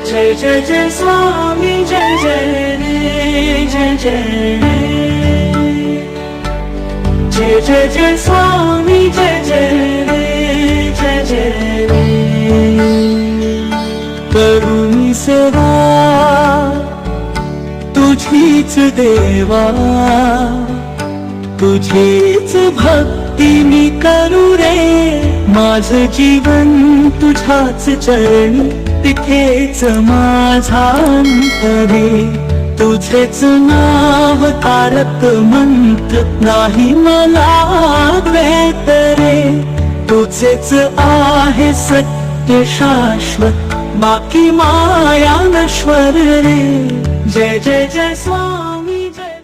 जय जय जय स्वामी जय जय रे जय जय जय जय जय स्वामी जय जय रे जय जय रे करुणी सेवा तुझीच देवा तुझीच भक्ती मी करू रे माझं जीवन तुझ्याच चरणी तिथेच माझा अंत रे तुझेच नाव तारक मंत्र नाही मला द्वैत रे तुझेच आहे सत्य शाश्वत बाकी माया नश्वर रे जय जय जय स्वामी।